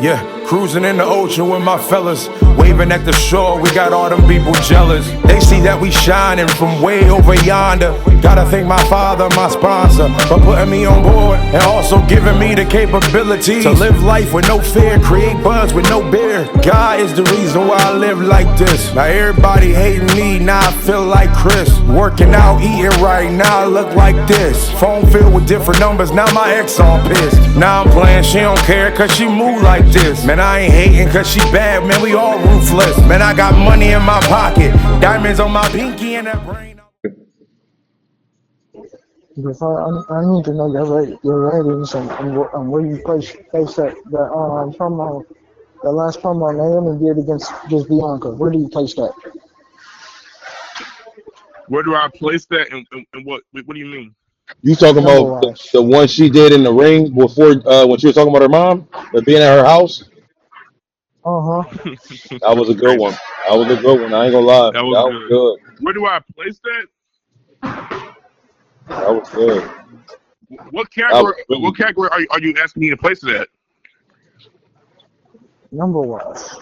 Yeah, cruising in the ocean with my fellas, waving at the shore, we got all them people jealous. They see that we shining from way over yonder. Gotta thank my father, my sponsor, for putting me on board and also giving me the capability to live life with no fear, create buzz with no beer. God is the reason why I live like this. Now everybody hating me, now I feel like Chris. Working out, eating right, now I look like this. Phone filled with different numbers, now my ex all pissed. Now I'm playing, she don't care cause she move like this. Man, I ain't hating cause she bad, man, we all ruthless. Man, I got money in my pocket, diamonds on my pinky and that brain. Yes, I need to know your ratings and where you place that promo, the last promo Naomi did against Bianca. Where do you place that? Where do I place that, and what do you mean? You talking about the one she did in the ring before when she was talking about her mom, but being at her house? That was a good one. That was a good one. I ain't gonna lie. That was good. Where do I place that? That was good. What category? Really what category are you asking me to place it at? Number wise.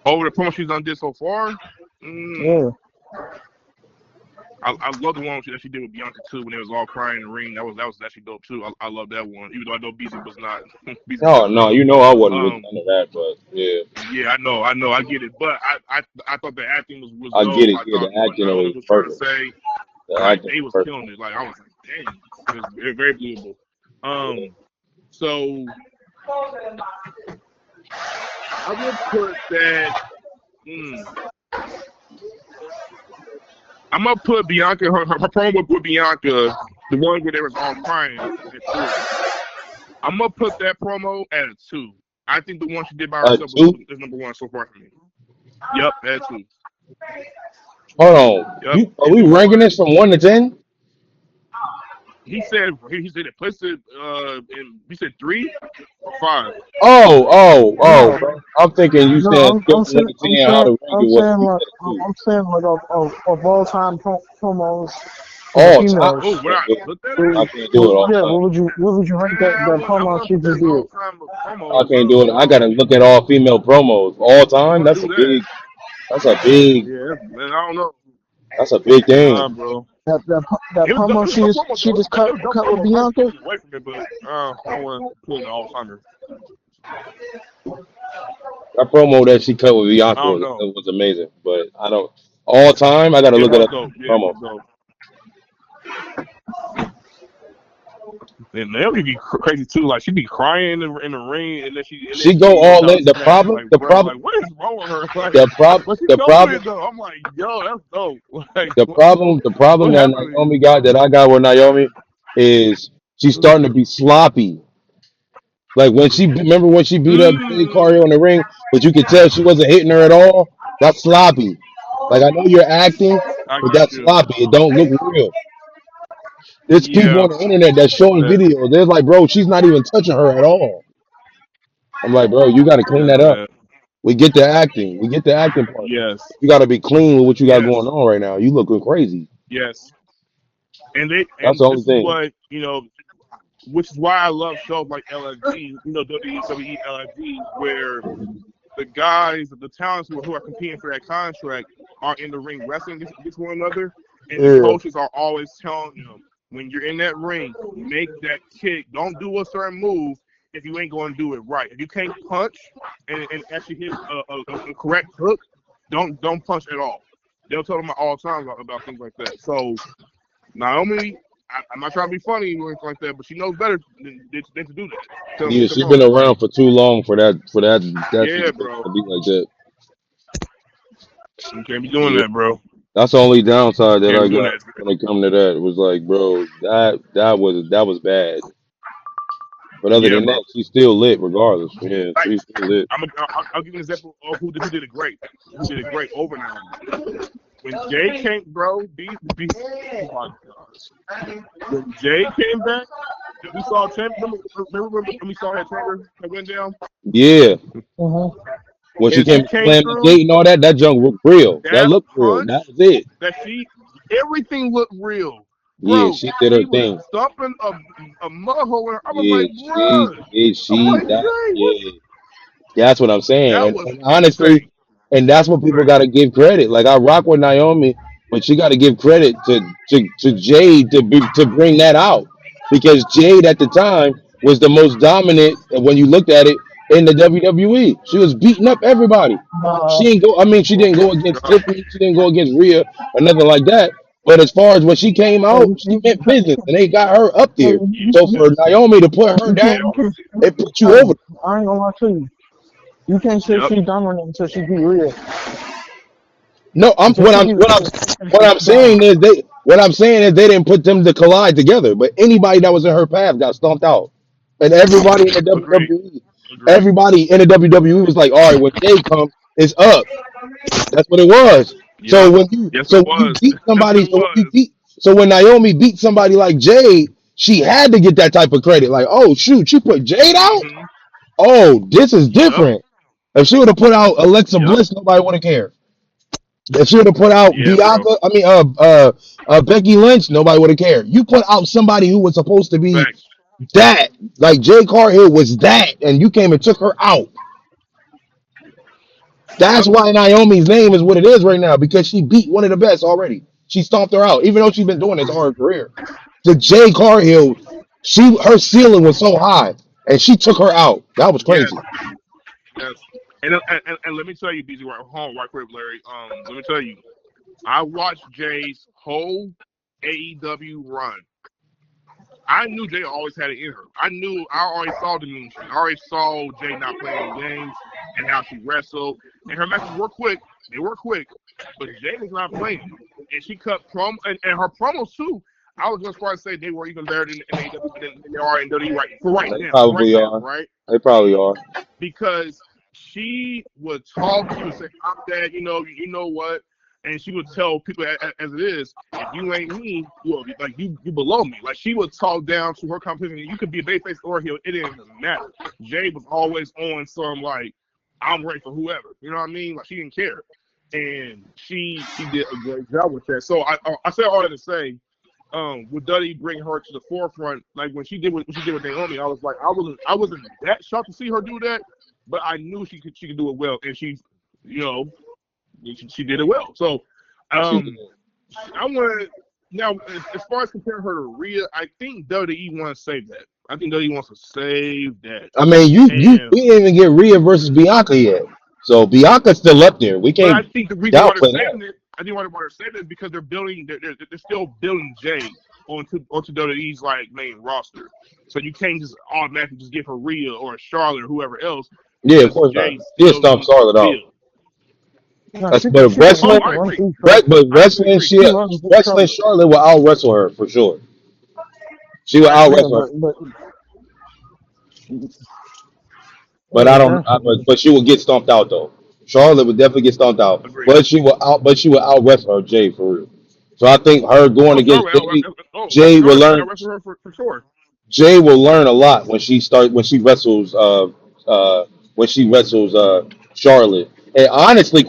Over the promo she's done did so far. Yeah. I love the one that she did with Bianca too when they was all crying in the ring. That was actually dope too. I love that one, even though I know BZ was not. No, you know I wasn't with none of that, but yeah. Yeah, I know, I get it, but I thought the acting was I dope. get it. I Yeah, thought the acting was was trying perfect. to say, like, they was perfect. killing it. Like I was like, dang, it was very believable. So I would put that. I'm gonna put Bianca. Her promo with Bianca, the one where they was all crying. I'm gonna put that promo at a 2. I think the one she did by herself is number 1 so far for me. Yep, at 2. Hold on. Yep. Are we ranking this from 1 to 10? He said it placed it in. He said 3 or 5. No. I'm thinking you said I'm saying like of all time promos. Oh, females. I can't do it all Yeah, time. what would you rank that promo she just did? I can't do it. I gotta look at all female promos all time. That's a big. Yeah, man, I don't know. That's a big thing. Nah, bro. That promo she just cut with Bianca. Away from it, but I want to put it all timer. That promo that she cut with Bianca was amazing, but I don't all time. I gotta look at that promo. And they'll be crazy too. Like she be crying in the ring, and then she go all in. The problem. Like, what is wrong with her? Like, the problem. I'm like, yo, that's dope. Like, the problem that Naomi got, that I got with Naomi, is she's starting to be sloppy. Like when she beat up Billy Carter in the ring, but you could tell she wasn't hitting her at all. That's sloppy. Like I know you're acting, but that's sloppy. It don't look real. There's people on the internet that's showing videos. They're like, bro, she's not even touching her at all. I'm like, bro, you got to clean that up. We get the acting. We get the acting part. Yes. You got to be clean with what you got going on right now. You looking crazy. Yes. And that's the only thing. What, which is why I love shows like LFG, WWE LFG, where the guys, the talents who are competing for that contract are in the ring wrestling against one another, and the coaches are always telling them, when you're in that ring, make that kick. Don't do a certain move if you ain't going to do it right. If you can't punch and actually hit a correct hook, don't punch at all. They'll tell them all the time about things like that. So Naomi, I'm not trying to be funny or anything like that, but she knows better than to do that. Yeah, she's been around for too long for that. Yeah, bro. To be like that. You can't be doing that, bro. That's the only downside that I got when it come to that. It was like, bro, that was bad. But other than that, she's still lit regardless. Yeah, she's still lit. I'll give you an example of who did it great. Who did it great over now. When Jay came, bro, oh my gosh. When Jay came back, we saw remember when we saw that trailer that went down? Yeah. When she came playing the gate and all that junk looked real. That looked real. That was it. Everything looked real. Yeah, Bro, she did her she was thing. stomping a mud hole in her. I was Yeah, like, bruh. I'm she like, that Jay, what? yeah. That's what I'm saying. That And, was and honestly, insane. and That that's was what people insane. got to give credit. Like I rock with Naomi, but she got to give credit to Jade to bring that out because Jade at the time was the most dominant when you looked at it in the WWE. She was beating up everybody. She Uh, didn't go. I mean, she Oh didn't go against my God. Tiffany. She didn't go against Rhea or nothing like that. But as far as when she came hey, out, she meant business, and they got her up there. So for Yes. Naomi to put her you down, That can't. was, it put you Hey, over. I ain't gonna lie to you. You can't say yep. she dominant until she beat Rhea. No, I'm Until she beat Rhea, what she's I'm saying dominant. is they didn't put them to collide together. But anybody that was in her path got stomped out, and everybody in the Agreed. WWE, Agreed. everybody in the WWE was like, all right, when Jay comes, it's up. That's what it was. Yep. Yes, it So when you was. beat Yes, somebody, it was. so when Naomi beat somebody like Jade, she had to get that type of credit. Like, oh shoot, she put Jade out. Mm-hmm. Oh, this is Yep. different. If she would have put out Alexa Yep. Bliss, nobody would have cared. If she would have put out Yeah, bro. Bianca, Becky Lynch, nobody would have cared. You put out somebody who was supposed to be Facts. that, like Jay Cargill was that, and you came and took her out. That's Yep. why Naomi's name is what it is right now because she beat one of the best already. She stomped her out, even though she's been doing this all her career. The Jay Cargill, her ceiling was so high, and she took her out. That was Yes. crazy. Yes. And let me tell you, BZ, right home, right quick, Larry. Let me tell you, I watched Jay's whole AEW run. I knew Jay always had it in her. I already saw the mean streak. I already saw Jay not playing games and how she wrestled. And her matches were quick. They were quick. But Jay was not playing. And she cut and her promos too. I was just going to say they were even better than AEW than they are in WWE right for right They now. For right probably now, are. right? They probably are. Because she would talk, she would say, "I'm that, you know what," and she would tell people as it is, if you ain't me, you below me. Like she would talk down to her competition. You could be a babyface or heel, it didn't matter. Jay was always on some like, I'm ready for whoever. You know what I mean? Like she didn't care, and she did a great job with that. So I say all that to say, would Dudley bring her to the forefront? Like when she did what she did with Naomi, I was like, I wasn't that shocked to see her do that, but I knew she could do it well, and you know, she did it well. So, She did. um, I want to now as far as comparing her to Rhea, I think WWE wants to save that. I think WWE wants to save that, I mean, and we didn't even get Rhea versus Bianca yet. So Bianca's still up there. We but I can't think the reason why they're downplay that. saving it, I think why they're saving it is because they're building, they're still building Jay onto WWE's like main roster. So you can't just automatically just give her Rhea or Charlotte or whoever else Yeah, of because course not. Jay She'll still stomp needs to Charlotte out. build. No, That's but she Oh, wrestling, can I run agree. through Charlotte. I actually agree. She runs through Wrestling Charlotte. Charlotte will out wrestle her for sure. She will I out agree. Yeah, wrestle her. But I yeah, don't. definitely. But she will get stomped out though. Charlotte would definitely get stomped out. Agree. But she will out. But she will out wrestle her Jay for real. So I think her going Oh, against Charlotte. Jay, Jay will Charlotte learn. definitely wrestle her for sure. Jay will learn a lot when she wrestles Charlotte. And honestly,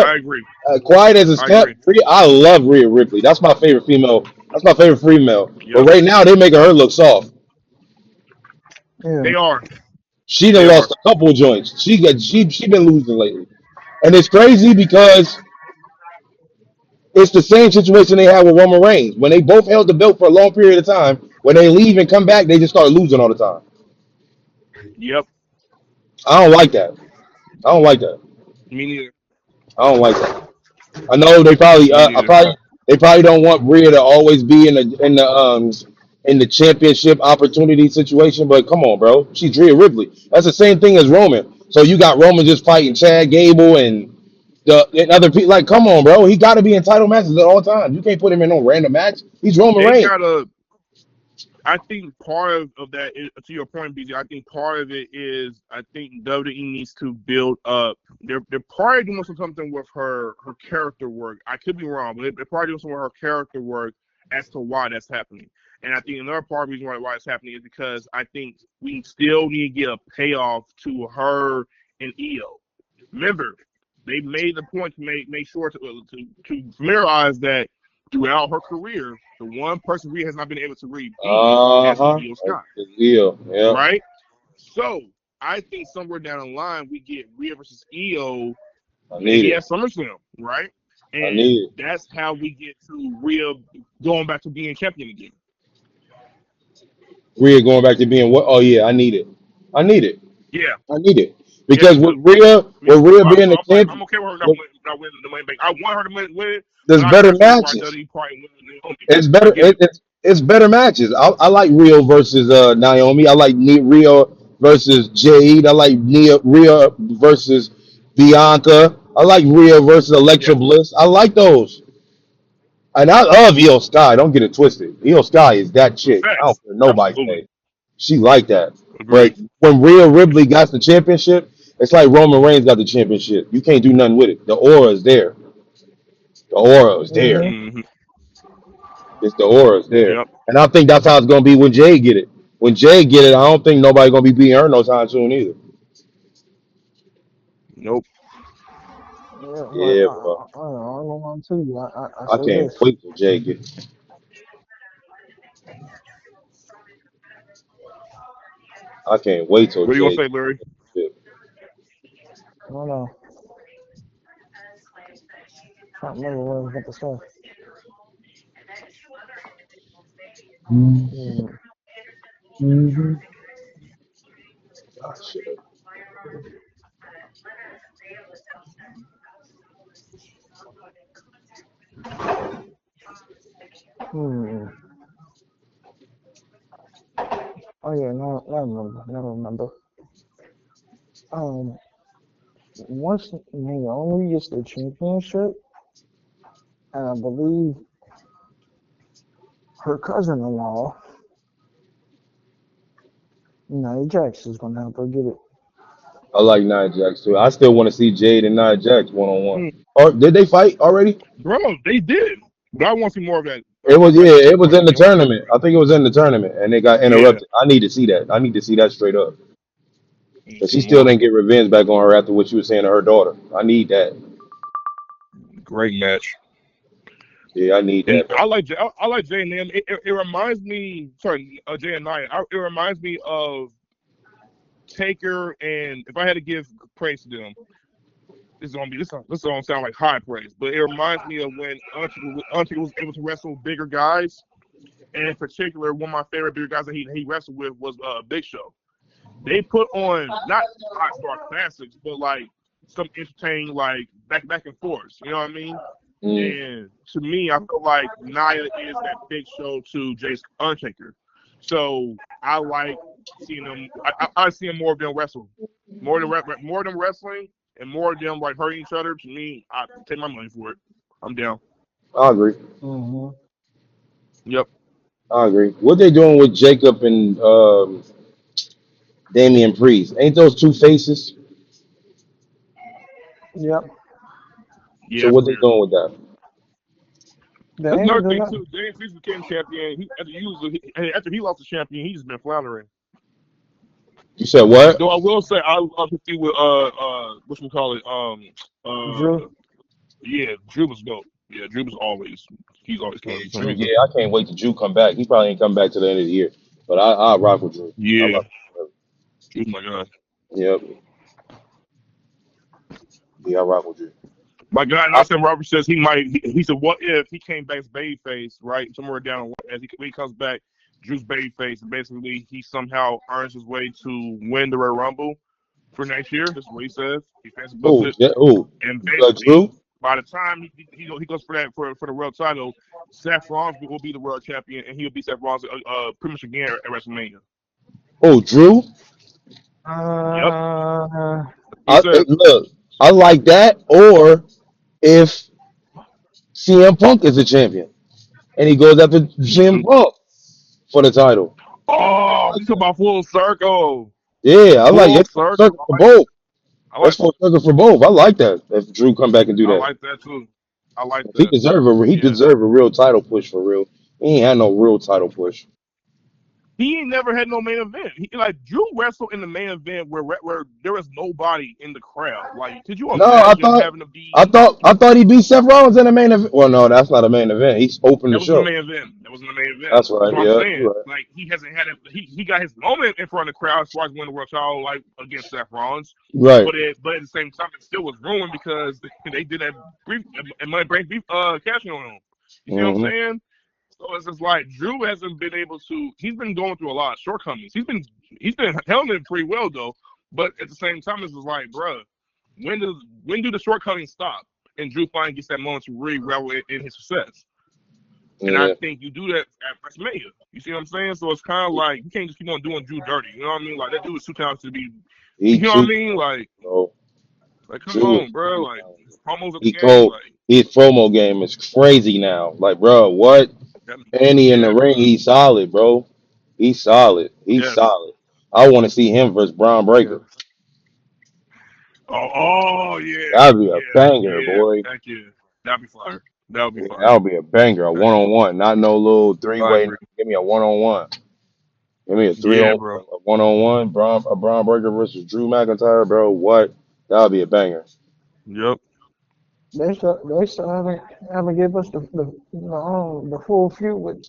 I agree. quiet as it's I kept, agree. I love Rhea Ripley. That's my favorite female. That's my favorite female. But Yep. right now they making her look soft. Yeah. They are. She They done are. lost a couple of joints. She been losing lately, and it's crazy because it's the same situation they had with Roman Reigns when they both held the belt for a long period of time. When they leave and come back, they just start losing all the time. Yep. I don't like that. I don't like that. Me neither. I don't like that. I know they probably Me neither. they probably don't want Rhea to always be in the championship opportunity situation, but come on, bro. She's Rhea Ripley. That's the same thing as Roman. So you got Roman just fighting Chad Gable and other people. Like, come on, bro. He got to be in title matches at all times. You can't put him in no random match. He's Roman They Reigns. gotta. I think part of that is, to your point, BJ. I think part of it is I think WWE needs to build up. They're probably doing something with her character work. I could be wrong, but they're probably doing something with her character work as to why that's happening. And I think another part of the reason why it's happening is because I think we still need to get a payoff to her and EO. Remember, they made the point to make sure to familiarize that throughout her career, the one person Rhea has not been able to really beat Uh has been huh. Io Sky, Io. Yeah. right? So I think somewhere down the line we get Rhea versus Io, I need maybe it. at SummerSlam, right? I And need it. that's how we get to Rhea going back to being champion again. Rhea going back to being what? Oh yeah, I need it. I need it. Yeah, I need it yeah, me because too. Me With too. Rhea So being the I'm like, I'm champion, okay with her with- not winning the money bank. I want her to win it, but there's I better personally would rather matches. WWE probably win the Naomi It's match. I better. get it. It's better matches. I like Rhea versus Naomi. I like Rhea versus Jade. I like Rhea versus Bianca. I like Rhea versus Alexa Yeah, Bliss. I like those. And I love Io Sky. Don't get it twisted. Io Sky is that chick. I don't facts. care nobody Absolutely say. She like that. But agreed. when Rhea Ripley got the championship, it's like Roman Reigns got the championship. You can't do nothing with it. The aura is there. The aura is there. Mhm. Hmm. It's the aura is there. Yep. And I think that's how it's gonna be when Jay get it. When Jay get it, I don't think nobody gonna be beating her no time soon either. Nope. Yeah, but Yeah, bro. I don't want to you. I I say can't this. wait till Jay get it. I can't wait till What are you gonna Jay say, Larry? get it. I don't know. Can't remember what I was about to say. Hmm. Ah, shit. Hmm. Oh yeah, no, I remember. I remember. Um, once Naomi gets the championship, and I believe her cousin-in-law, Nia Jax, is gonna help her get it. I like Nia Jax too. I still want to see Jade and Nia Jax one on one. Hmm. Or did they fight already? Bro, they did. But I want to see more of that. It was I yeah, need to see it more was of in that the Naomi tournament. story. I think it was in the tournament, and it got Yeah. interrupted. I need to see that. I need to see that straight up. I need to But see she still more. didn't get revenge back on her after what you were saying to her daughter. I need that. Great match. Yeah, I need And that, bro. I like Jay and them. It reminds me, sorry, Jay and Nia. It reminds me of Taker, and if I had to give praise to them, this don't sound like high praise, but it reminds me of when Undertaker was able to wrestle bigger guys, and in particular, one of my favorite bigger guys that he wrestled with was Big Show. They put on not five star classics, but like some entertaining like back and forth. You know what I mean? Mm, And to me, I feel like Nia is that Big Show to Jay's Undertaker. So I like seeing them. I see more of them wrestle, more of them wrestling, and more of them like hurting each other. To me, I take my money for it. I'm down. I agree. Hmm. Yep. I agree. What they doing with Jacob and Damian Priest? Ain't those two faces? Yep. Yeah, So that's what they weird. doing with that? They That's ain't another doing thing nothing. too. Daniel Priest became champion. After he lost the champion, he's just been floundering. You said what? Though I will say I love to see with what we call it Drew. yeah, Drew was dope. Yeah, Drew was always he's always Yeah, killing for some Drew. reason. Yeah, I can't wait till Drew come back. He probably ain't come back to the end of the year, but I rock with Drew. I Yeah, rock with Drew's my guy. Drew. Yep. Yeah, I rock with Drew. My guy I, Nelson Roberts says he said what if he came back as babyface right somewhere down as when he comes back Drew's babyface and basically he somehow earns his way to win the Royal Rumble for next year. This is what he says. He fancy books it. And basically, Drew. by the time he goes for that for the world title, Seth Rollins will be the world champion, and he'll be Seth Rollins pretty much again at WrestleMania. Oh, Drew. Yep, Uh, he said. Look, I like that. Or if CM Punk is a champion and he goes after CM Mm. Punk for the title. Oh, you talk about full circle. Yeah, I like Full it's full circle. circle for both. I That's like full circle for both. I like that. If Drew come back and do I that, like that too. I like he that. deserve a Yeah. real title push for real. He ain't had no real title push. he ain't never had no main event. Like Drew wrestled in the main event where there was nobody in the crowd. Like, could you No, imagine having to be? I thought he beat Seth Rollins in the main event. Well, no, that's not a main event. He's opened the That wasn't the show. main event. That wasn't the main event. That's That's right. what I'm Yeah, saying. you're right. Like he hasn't had it. He got his moment in front of the crowd as far as winning the world title, like against Seth Rollins. Right. But at the same time, it still was ruined because they did that brief and money break beef cashing on him. You see what I'm Mm-hmm. saying? So it's just like Drew hasn't been able to. He's been going through a lot of shortcomings. He's been handling it pretty well though. But at the same time, it's just like, bruh, when do the shortcomings stop? And Drew finally gets that moment to really revel in his success. And I Yeah. think you do that at WrestleMania. You see what I'm saying? So it's kind of like you can't just keep on doing Drew dirty. You know what I mean? Like that dude is too talented to be. He You know what I too, mean? bro. Like come Drew is on, bro. too Like talented. promos at the He game. cold. Like His promo game is crazy now. Like, bro, what? And he in the yeah, ring, bro. he's solid, bro. He's solid. He's Yes, solid. I want to see him versus Braun yes. Breaker. Oh yeah, That'd be a yeah, banger, yeah. boy. Heck yeah. That'd be fire. That'd be Yeah, fire. that would be a banger. A Heck one on one, not no little yeah. I 3-way. agree. Give me a 1-on-1. Give me a Yeah, bro. 1-on-1. Braun Breaker versus Drew McIntyre, bro. What? That would be a banger. Yep. They still haven't give us the full feud with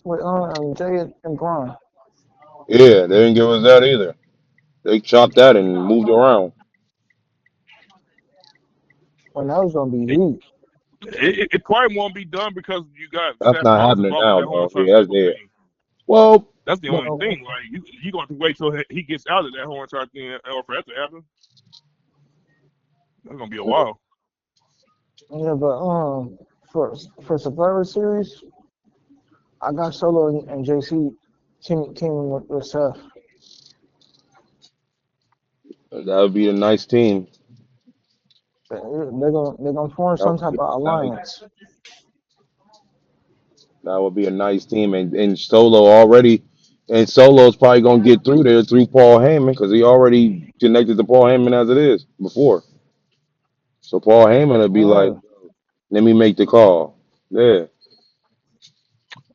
Jay and Braun. Yeah, they didn't give us that either. They chopped that and moved around. When that was gonna be It, heat. it probably won't be done because you got That's Seth not Rollins happening involved with now, that whole bro. entire Yeah, that's stable dead. thing. Well, That's the only But thing. Like you going to wait till he gets out of that whole entire thing or for that to happen. That's gonna be a while. yeah, but for Survivor Series, I got Solo and JC teaming with Seth. that would be a nice team. They're gonna form That some would type be of a nice. alliance. That would be a nice team. And Solo already, and Solo's probably gonna get through there through Paul Heyman because he already connected to Paul Heyman as it is before. So Paul Heyman will be like, Uh, "Let me make the call." Yeah,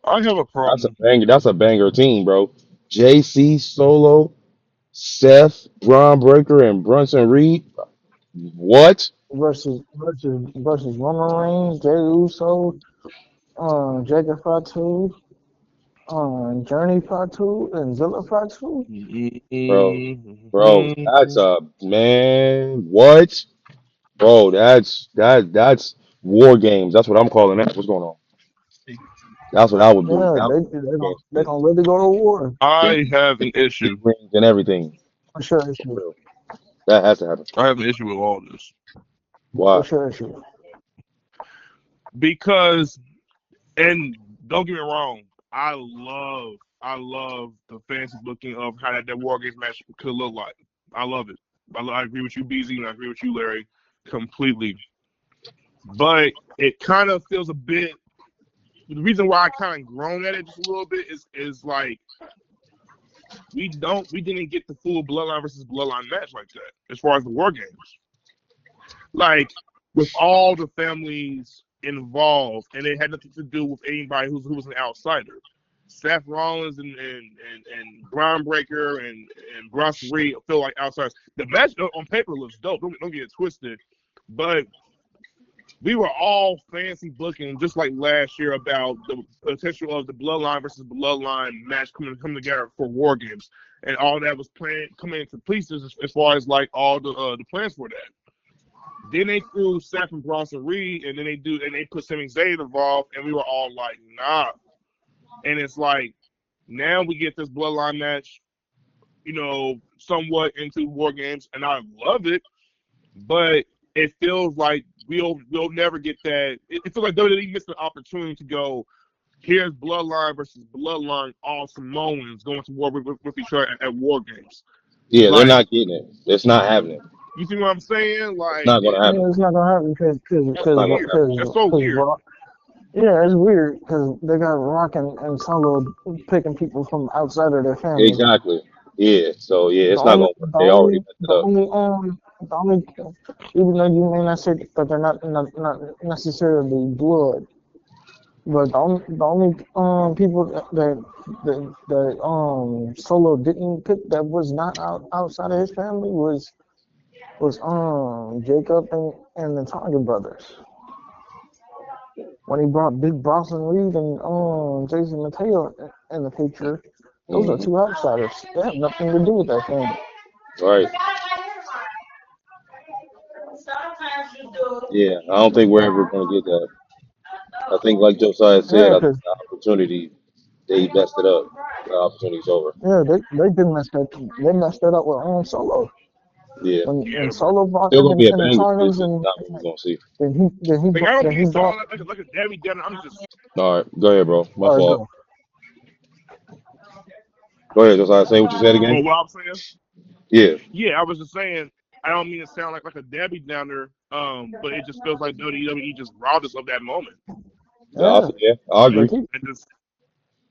I have a that's a problem. banger. That's a banger team, bro. JC Solo, Seth, Braun Breaker, and Brunson Reed. What? versus Roman Reigns, Jey Uso, Jacob Fatu, Journey Fatu, and Zilla Fatu Bro, bro, that's a man. What, bro? That's war games. That's what I'm calling that. What's going on? That's what I would do. Yeah, That they would they be war gonna games they too. gonna really go to war I Big, have an big, big issue. rings and everything. for sure issue. Bro, that has to happen. I have an issue with all this For Why? sure issue. because, and don't get me wrong, I love the fancy booking of how that War Games match could look like. I love it. I agree with you, BZ, and I agree with you, Larry, completely. But it kind of feels a bit. The reason why I kind of groan at it just a little bit is like we didn't get the full bloodline versus bloodline match like that as far as the War Games. Like with all the families involved, and it had nothing to do with anybody who was an outsider. Seth Rollins and Braun Breaker and Bronson Reed feel like outsiders. The match on paper looks dope. Don't get it twisted, but we were all fancy booking just like last year about the potential of the Bloodline versus Bloodline match coming together for War Games, and all that was coming into pieces as far as like all the plans for that. Then they threw Seth and Bronson Reed, and then they put Sami Zayn involved, and we were all like, nah. And it's like now we get this Bloodline match, somewhat into War Games, and I love it, but it feels like we'll never get that. It feels like WWE missed an opportunity to go. Here's Bloodline versus Bloodline, all Samoans going to war with each other at War Games. Yeah, they're Like, not getting it. It's not happening. you see what I'm saying? It's Like, not gonna happen. Yeah, it's not gonna happen that's It's not gonna weird. happen. That's so weird. Rock. Yeah, it's weird because they got Rock and Solo picking people from outside of their family. Exactly. Yeah. So yeah, The it's not only, gonna work. the They already only, messed it the up. only, the only, even though you may not say that they're not necessarily blood, But the only people that Solo didn't pick that was not outside of his family was Jacob and the Tonga brothers. When he brought Big Boston Reed and Jason Mateo in the picture, those are two outsiders. They have nothing to do with that family. Right. Yeah, I don't think we're ever going to get that. I think, like Josiah said, Yeah, I think cause the opportunity, they messed it up. The opportunity's over. yeah, they did messed that up with Solo. Yeah. When Yeah, bro. Solo brought Still in going to be a the banger, but it's Tongas just and not what we're going to see. Like, I don't then mean he to brought. sound like a Debbie Downer. I'm just All right. Go ahead, bro. My All right, fault. go. Go ahead, Josiah. Say what you said again. what I'm saying. Yeah. Yeah, I was just saying. I don't mean to sound like a Debbie Downer. But it just feels like WWE just robbed us of that moment. Yeah, Yeah, I they agree. keep And just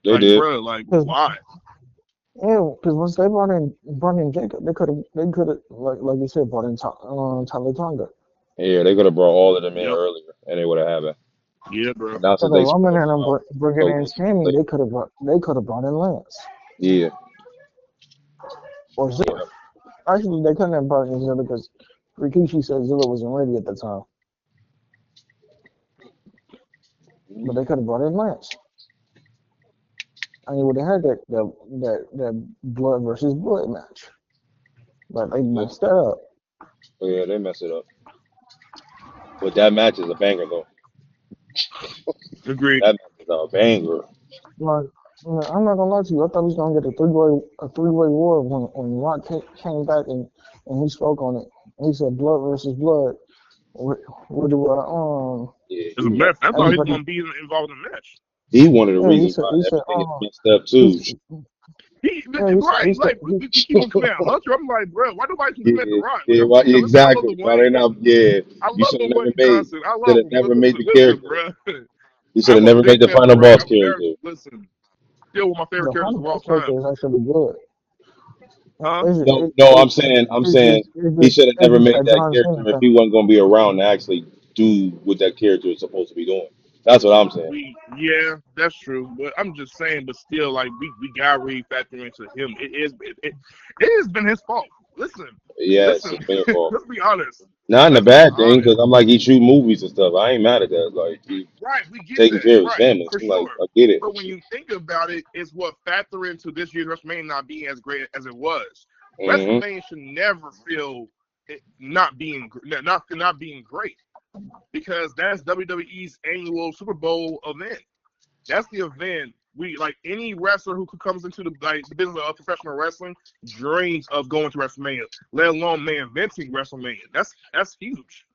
They like, did. bro, like because why? once they brought in Jacob, they could have like you said brought in Tyler Tonga. Yeah, they could have brought all of them in Yep. earlier, and it would have happened. Yeah, bro. But now So since the they Roman spread and it them out, bringing so in it's Sammy, later. they could have brought in Lance Yeah. or Zilla. Yeah. Actually, they couldn't have brought in Zilla because Rikishi said Zilla wasn't ready at the time. But they could have brought in Lance. And you would have had that blood versus blood match. But they Yeah. messed that up. But yeah, they messed it up. But that match is a banger, though. Agreed. That match is a banger. Like, I'm not gonna lie to you. I thought we was gonna get a three-way war when Rock came back and he spoke on it. And he said blood versus blood. What do Yeah, As a matter of fact, I thought he was everybody? gonna be involved in the match. he one of the Yeah, he reasons said why he said everything is messed up he, too. He yeah he said he right, said like we keep on coming out Hunter. I'm like, bro, why nobody keep coming at The Yeah, Rock? Like, yeah, I'm right, like, yo, listen, I love exactly. the Why they Wayne. not? Yeah, I you love should the have never Wayne made. concept. I Should love have him. never made Listen, the listen, character. bro. You should have I'm a never big made the fan of final The Rock. boss I would never character. listen. Still one of my favorite the characters final of all boss character time. is actually good. Huh? It's No, it, no, it, I'm it's saying just it's he just should have it's never just made that that John character Cena if thing. he wasn't going to be around to actually do what that character is supposed to be doing. That's what I'm saying. Yeah, that's true. But I'm just saying, but still, like we gotta really factor into him. It has been his fault. Listen, Yes, listen. it's been involved. Let's be honest. Not in a Let's be bad thing, honest. because I'm like he shoot movies and stuff. I ain't mad at that. Like he Right, we get taking that. care of his Right, family. for I'm like, sure. I get it. But when you think about it, it's what factor into this year's WrestleMania not being as great as it was. Hmm. WrestleMania should never feel it not being great because that's WWE's annual Super Bowl event. That's the event we like any wrestler who comes into the business of professional wrestling dreams of going to WrestleMania, let alone man inventing WrestleMania. That's huge.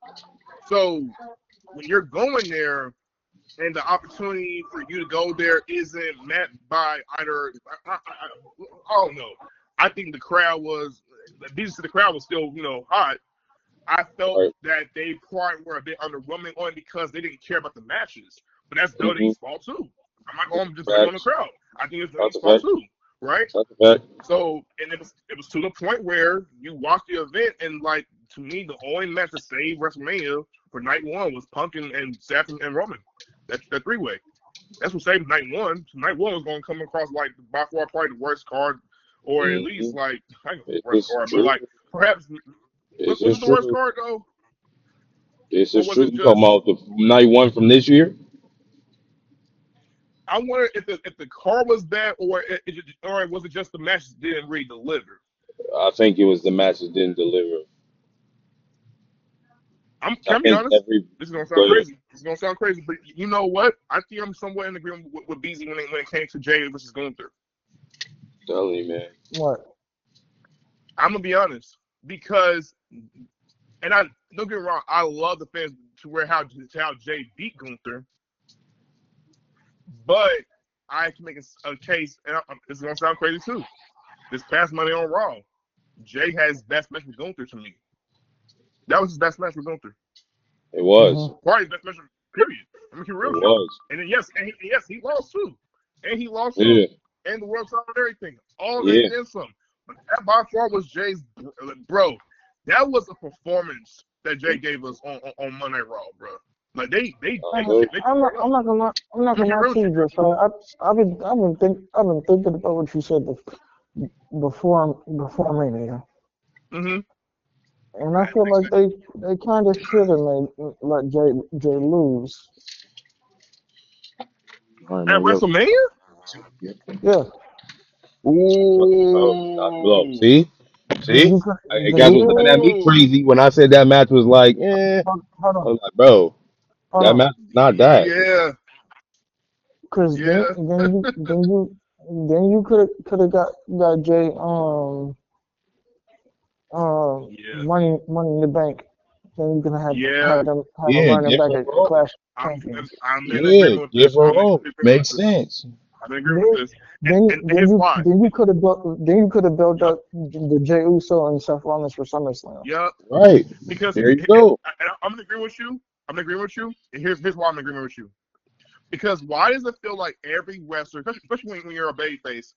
So when you're going there and the opportunity for you to go there isn't met by either I don't know. I think the crowd was the crowd was still hot. I felt Right. that they probably were a bit underwhelming only because they didn't care about the matches. But that's Hmm. WWE's fault too. I'm not going to just blame it on the Facts. crowd. I think it's That's WWE's a fault fact. too, right? That's a fact. So, and it was to the point where you watch the event and like to me the only match to save WrestleMania for night one was Punk and Seth and Roman. That's the three way. That's what saved night one. So night one was going to come across like by far probably the worst card, or at Hmm. least like I don't know the It's worst just card, but true. like perhaps It's was it just the worst true. card though, It's or just was true. it You talking just? about the night one from this year? I wonder if the card was bad, or was it just the matches didn't really deliver. I think it was the matches didn't deliver. Can I I be think honest? every This is gonna go sound ahead. crazy. This is gonna sound crazy, but you know what? I think I'm somewhat in agreement with BZ when it came to Jay versus Gunther. Telling you, man. What? I'm gonna be honest because, and I don't get me wrong, I love the fans to where how Jay beat Gunther, but I can make a case, and this is gonna sound crazy too. This past Monday on Raw, Jay has best match with Gunther to me. That was his best match with Gunther. It was. Hmm. Probably his best match, period. I mean, It real shit. was. And then yes, he lost too, and he lost Yeah. some, and the world title and everything, all and Yeah. then some. But that by far was Jay's bro. That was a performance that Jay gave us on Monday Raw, bro. Like they I'm not gonna lie to you, Josiah. I've been thinking about what you said before Mania, Mm-hmm. and I feel like they kind of should have made let Jay lose. All right, At man. Yo. WrestleMania? Yeah, Blow. Ooh. See? then See? you could I then guys you was could looking at me Ooh. crazy when I said that match was like, eh. hold I on was like, bro, hold that on, match is not that. Yeah. because Yeah. then you could have got Jay Yeah. money in the bank. Then you can Yeah. have a Yeah, running give back her at rope. Clash of I'm Champions. I'm in Yeah, agreement with give this. her I'm in rope. agreement with Makes this. sense. I'm in agreement with this. And Then here's why. you could have built Yep. up the Jey Uso and Seth Rollins for SummerSlam. Yep. Right. Because There you go. I'm in agreement with you. I'm in agreement with you. And here's why I'm in agreement with you. Because why does it feel like every wrestler, especially when you're a babyface,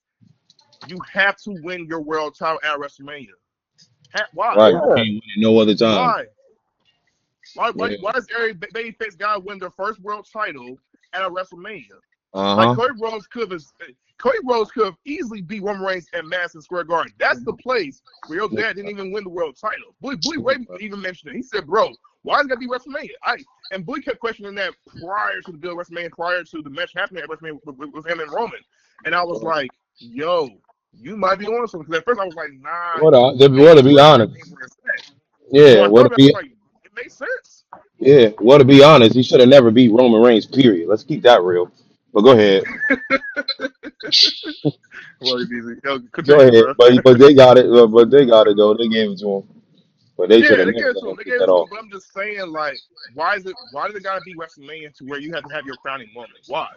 you have to win your world title at WrestleMania? Why? Right. You Yeah, can't win it no other time. Why? Why? Yeah. Why does every babyface guy win their first world title at a WrestleMania? Like Uh-huh. Cody Rhodes could have easily beat Roman Reigns at Madison Square Garden. That's the place where your dad didn't even win the world title. Bully Ray even mentioned it. He said, "Bro, why is it gotta be WrestleMania?" And Bully kept questioning that prior to the build WrestleMania, prior to the match happening at WrestleMania with him and Roman. And I was like, "Yo, you might be on something." Because at first I was like, "Nah, Well, maybe to be WrestleMania honest. ain't where it's at." But the Yeah, more I thought about it, I was like, "It makes sense." to be honest, he should have never beat Roman Reigns, period. Let's keep that real. But go ahead. Well, easy. Yo, Go continue, ahead. bro. But they got it. But they got it though. They gave it to him. But they should Yeah, have they never gave it let to him. him They get gave it that to him. off. But I'm just saying, like, why does it gotta be WrestleMania to where you have your crowning moment? Why?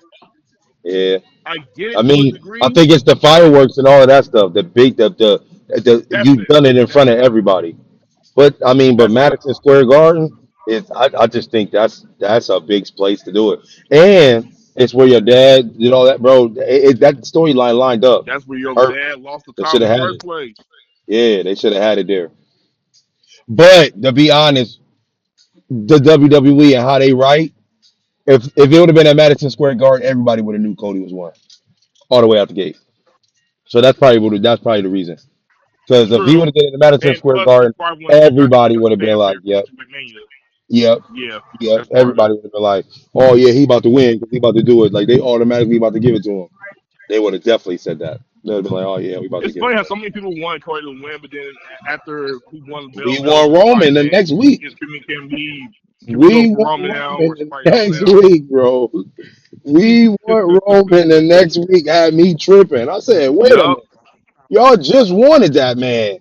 Yeah. I get I it to a mean, I degree. think it's the fireworks and all of that stuff. The big the That's you've it. done it in front That's of it. everybody. But I mean, but That's it. Madison Square Garden is I just think that's a big place to do it. And it's where your dad did all that, bro. That storyline lined up. That's where your Perfect. dad lost the They title should in have the had first it. place. Yeah, they should have had it there. But to be honest, the WWE and how they write, if it would have been at Madison Square Garden, everybody would have knew Cody was one all the way out the gate. So that's probably the reason. Because if he would True. have did it at Madison And Square plus, he Garden, probably wanted to everybody get would the have been like, fanfare "Yep, for McMania. yep, Yeah, yep." that's part of it. Everybody would have been like, "Oh yeah, he about to win because he about to do it." Like they automatically about to give it to him. They would have definitely said that. They would have been like, "Oh yeah, we about to It's give it funny how to so many people wanted Cody to win, but then after he won the him." belt, We there was won somebody Roman the saying, next week. can we go We for won Roman now Roman or the somebody else next now?" week, bro. We won Roman the next week. Had me tripping. I said, "Wait a Yup. minute, y'all just wanted that man.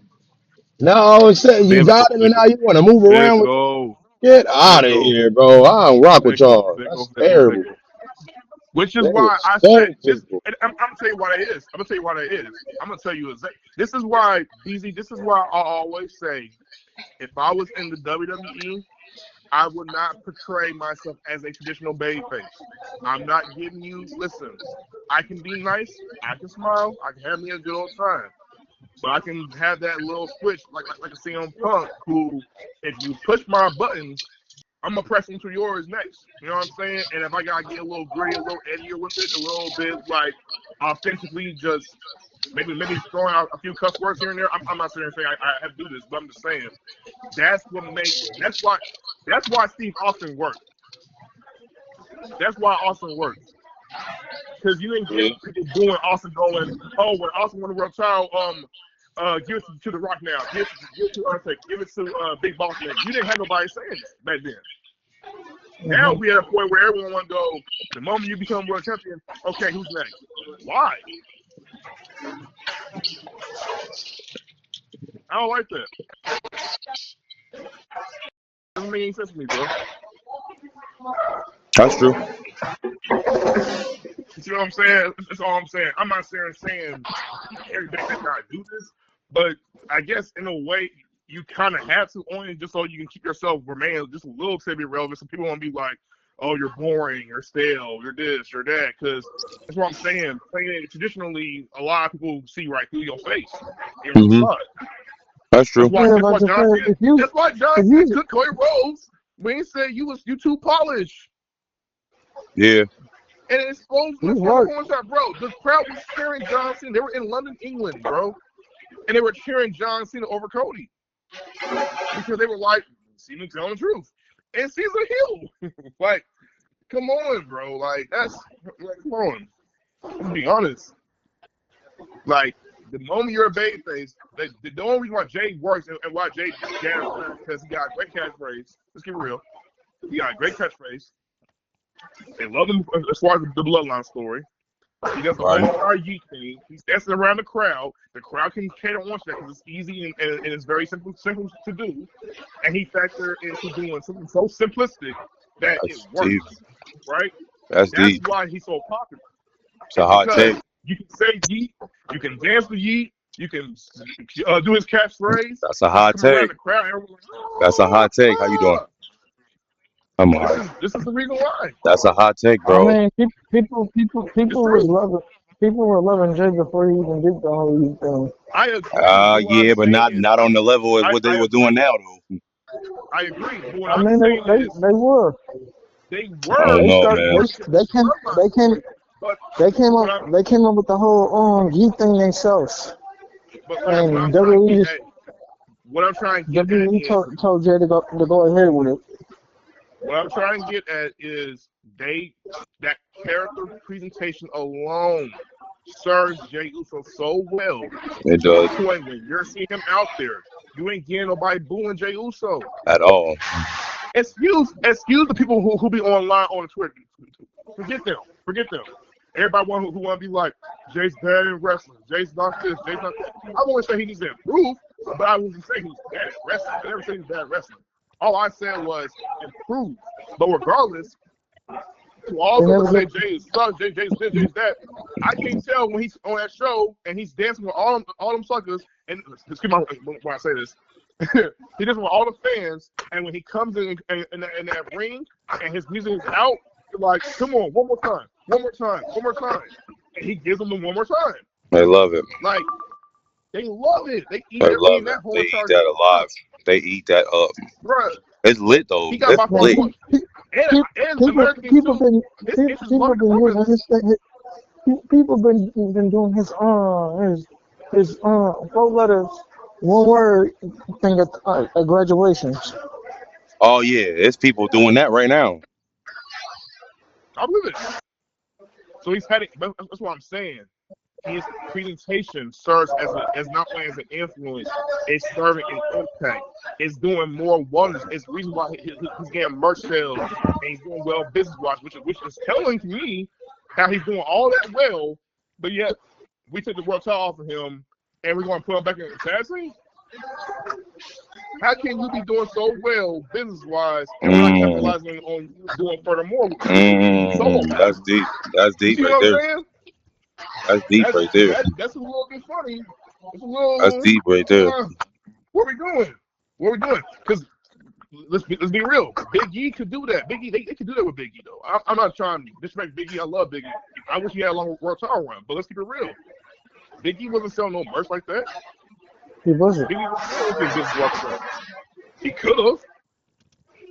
Now all of a sudden you Damn, got him, and now you want to move around with." Fickle. Get out of Fickle. here, bro. I don't rock with Fickle. y'all. Fickle. That's Fickle. terrible. Fickle. Which is That why is I said so this. fickle. And I'm gonna tell you why it is. I'm gonna tell you why that is. I'm gonna tell you exactly. This is why, BZ. This is why I always say, if I was in the WWE, I would not portray myself as a traditional babyface. I'm not giving you. Listen, I can be nice. I can smile. I can have me a good old time. But I can have that little switch, like a CM Punk, who, if you push my buttons, I'm gonna press into yours next. You know what I'm saying? And if I gotta get a little gritty, a little edgier with it, a little bit like authentically, just maybe throwing out a few cuss words here and there. I'm not saying I have to do this, but I'm just saying that's what makes that's why Steve Austin worked. That's why Austin works. Because you didn't get Yeah. people booing Austin going, oh, when Austin won the world title, give it to The Rock now, give it to Undertaker, give it to Big Boss Man. You didn't have nobody saying that back then. Now Mhm. we at a point where everyone want to go. The moment you become world champion, okay, who's next? Why? I don't like that. Doesn't make any sense to me, bro. That's true. You see what I'm saying? That's all I'm saying. I'm not saying every babyface gotta do this, but I guess in a way you kind of have to, only just so you can keep yourself remain just a little bit relevant. So people won't be like, "Oh, you're boring, you're stale, you're this, you're that." Because that's what I'm saying. Playing it traditionally, a lot of people see right through your face and your Hmm. facade. That's That's true. why. Yeah, That's like why I John said, Cena. That's why John if Cena you took Cody Rhodes when he said you too polished. Yeah. And it exposed the corner shot, bro. The crowd was cheering John Cena. They were in London, England, bro. And they were cheering John Cena over Cody. Because they were like, Cena telling the truth. And Cena's a heel. Like, come on, bro. Like, come on. Let's be honest. Like, the moment you're a babyface, the only reason why Jay works and why Jay jams because he got a great catchphrase. Let's get real. He got a great catchphrase. They love him as far as the bloodline story. He does the whole entire Yeet thing. He's dancing around the crowd. The crowd can cater on that because it's easy and it's very simple to do. And he factored into doing something so simplistic that it works. Right? That's deep. Why he's so popular. It's a hot take. You can say Yeet. You can dance the Yeet. You can do his catchphrase. That's a hot take. That's a hot take. How you doing? Come on. This is the reason why. That's a hot take, bro. I mean, people were loving Jay before he even did the whole thing. I agree. Yeah, but not on the level of what they were doing now, though. I agree. I mean, they were. They were. They came up with the whole G thing themselves. And WWE what I'm trying to get WWE told Jay to go ahead with it. What I'm trying to get at is that character presentation alone serves Jey Uso so well. It does. When you're seeing him out there, you ain't getting nobody booing Jey Uso at all. Excuse the people who be online on Twitter. Forget them. Everybody who want to be like, Jay's bad in wrestling. Jay's not this. Jay's not. I won't say he needs to improve, but I wouldn't say he's bad at wrestling. I never say he's bad at wrestling. All I said was improve. But regardless, to all those who say Jay is suck, Jay's this, Jay's that, I can't tell when he's on that show and he's dancing with all them suckers. And excuse me when I say this, he does with all the fans. And when he comes in that ring and his music is out, you're like, come on, one more time. And he gives them the one more time. They love it. Like, they love it. They eat that whole They eat that alive. They eat that up. Bruh. It's lit though. He got my lit. People been doing his 4 letters, 1 word thing at graduations. Oh yeah, it's people doing that right now. I believe it. So he's heading. That's what I'm saying. His presentation serves as not only as an influence, it's serving an impact. It's doing more wonders. It's the reason why he's getting merch sales and he's doing well business-wise, which is telling to me how he's doing all that well, but yet we took the world title off of him and we're going to put him back in the tag scene? How can you be doing so well business-wise and not capitalizing on doing furthermore? That's deep. That's deep right there. That's deep right there. That's a little bit funny. That's deep right there. What are we doing? Because let's be real. Big E could do that. Big E, they could do that with Big E though. I'm not trying to disrespect Big E. I love Big E. I wish he had a long world title run. But let's keep it real. Big E wasn't selling no merch like that. He wasn't. Big E was he could have,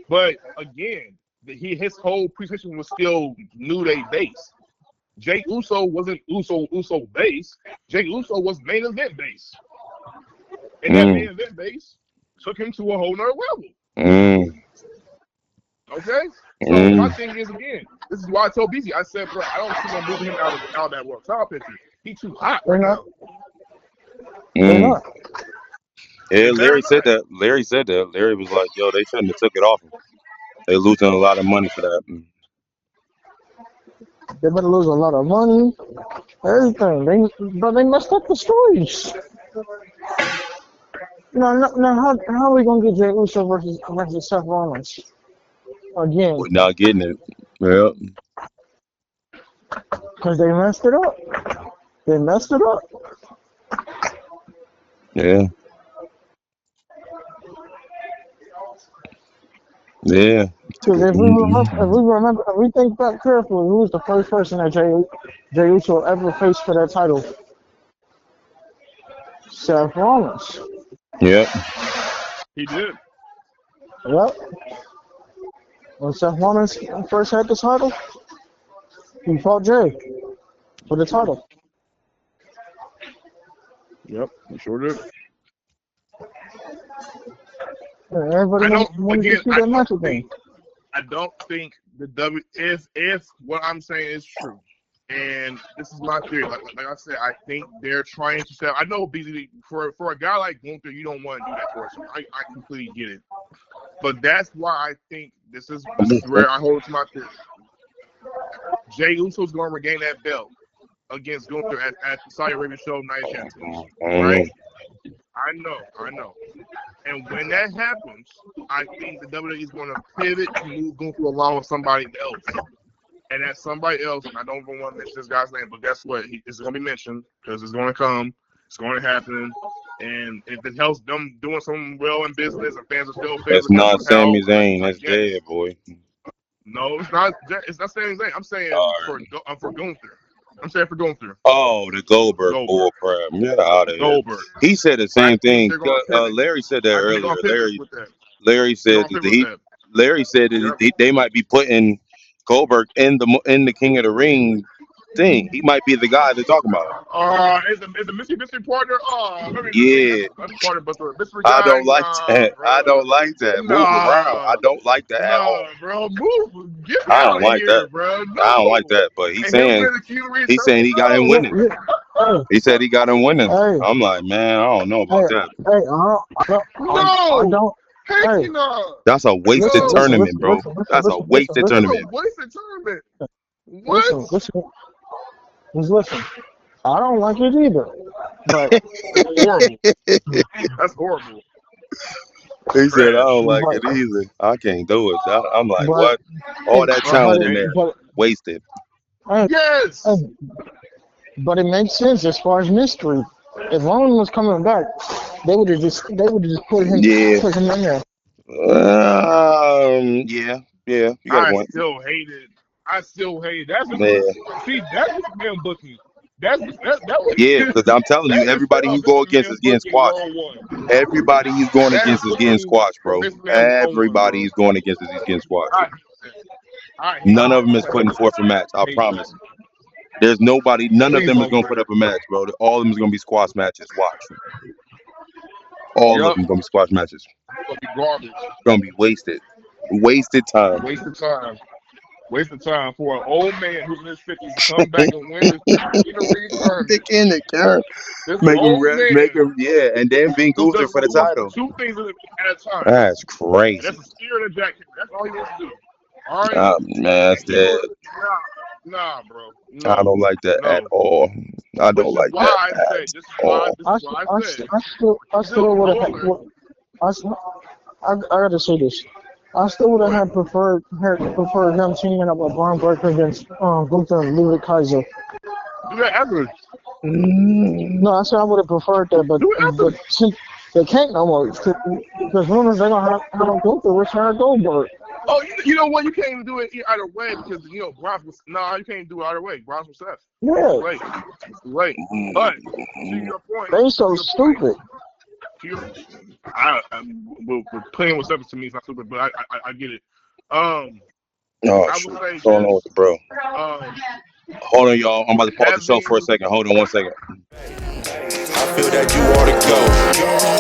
but again, his whole presentation was still New Day base. Jey Uso wasn't Uso base. Jey Uso was main event base. And that main event base took him to a whole nother level. Okay? So my thing is, again, this is why I told BZ, I said, bro, I don't see them moving him out of that world title picture. He's too hot right now. They're not. Yeah, Larry said that. Larry was like, yo, they shouldn't have took it off him. They losing a lot of money for that. They better lose a lot of money, everything. But they messed up the stories. Now how are we gonna get Jey Uso versus Seth Rollins again? We're not getting it. Yeah. Because they messed it up. Yeah. Yeah. Because if we think back carefully, who was the first person that Jey Uso ever faced for that title? Seth Rollins. Yep. He did. Yep. When Seth Rollins first had the title, he fought Jay for the title. Yep, he sure did. And everybody wanted to see that match again. I don't think the W if what I'm saying is true, and this is my theory. Like I said, I think they're trying to sell. I know BZD for a guy like Gunther, you don't want to do that for us. I completely get it, but that's why I think this is where I hold to my theory. Jey Uso's going to regain that belt against Gunther at the Saudi Arabia show Night Champions, right? I know. And when that happens, I think the WWE is going to pivot to move Gunther along with somebody else. And that somebody else, and I don't even want to mention this guy's name, but guess what? It's going to be mentioned because it's going to come. It's going to happen. And if it helps them doing something well in business and fans are still fans, it's not Sami Zayn. That's dead, boy. No, it's not. It's not Sami Zayn. I'm saying for Gunther. I'm saying for Gunther. Oh, the Goldberg bullcrap. Get out of here. He said the same thing. Larry said that earlier. Larry said that they might be putting Goldberg in the King of the Ring thing. He might be the guy they're talking about. Is the mystery partner? Yeah. Partner, but the mystery I guy, don't like that. Bro. I don't like that. Move around. I don't like that at all. Bro, move. Get I don't like here, that. Bro. No. I don't like that. But he's saying he got him winning. He said he got him winning. Hey. I'm like, man, I don't know about that. I don't. Hey, no. That's a wasted tournament, bro. That's a wasted tournament. Wasted tournament. What? Listen. I don't like it either. But that's horrible. He said, I don't like it either. I can't do it. I'm like, what? All that talent in there, wasted. Yes. But it makes sense as far as mystery. If Roman was coming back, they would have just put him in there. Yeah. You got a point. I still hate it. That's man booking. That was because I'm telling you, everybody you go against is getting squashed. Everybody he's going against is getting squashed, bro. Everybody he's going against is getting squashed. None of them is putting forth a match. I promise. There's nobody. None of them is going to put up a match, bro. All of them is going to be squash matches. Watch. All of them going to be squash matches. Garbage. Going to be wasted. Wasted time. Wasted time for an old man who's in his 50s to come back and win his in the turn. Make him, and then being Gunther for the title. Two things at a time. That's crazy. That's a steer and a jacket. That's all he wants to do. All right. Man, that's dead. Nah, bro. No, I don't like that at all. I don't like that This is why I said. I still would have. I gotta say this. I still would have preferred him teaming up with Braun Breaker against Gunther and Ludwig Kaiser. Do that ever? No, I said I would have preferred that, but they can't no more because rumors they're gonna have Gunther with Sarah Goldberg. Oh, you know what? You can't even do it either way because Braun was you can't do it either way. Braun's with Seth. Yeah. It's late. But to your point, they so stupid. Playing with Seth to me is not stupid, but I get it. I would say, going on with the bro. Hold on, y'all. I'm about to pause the show for a second. Hold on 1 second. I feel that you ought to go.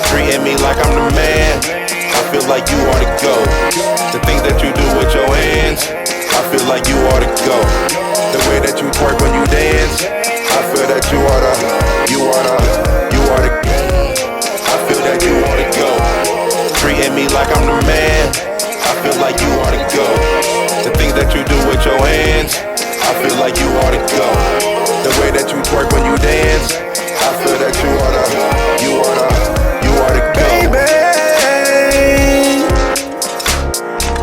Treating me like I'm the man. I feel like you ought to go. The things that you do with your hands, I feel like you ought to go. The way that you twerk when you dance, I feel that you ought to I feel that you ought to go. Treating me like I'm the man, I feel like you ought to go. The things that you do with your hands, I feel like you ought to go. The way that you twerk when you dance, I feel that you ought to go. Baby,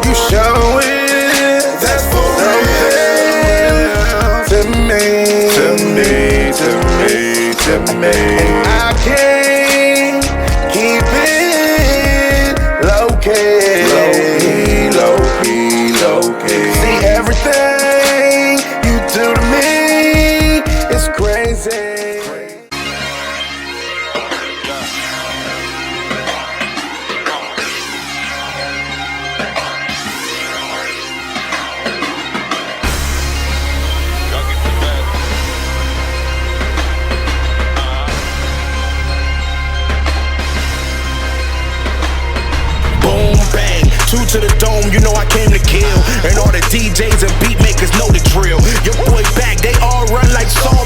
you show it, that's for real. To me. And I can't keep it low-key. See, everything you do to me is crazy. 2 to the dome, you know I came to kill. And all the DJs and beat makers know the drill. Your boy back, they all run like songs.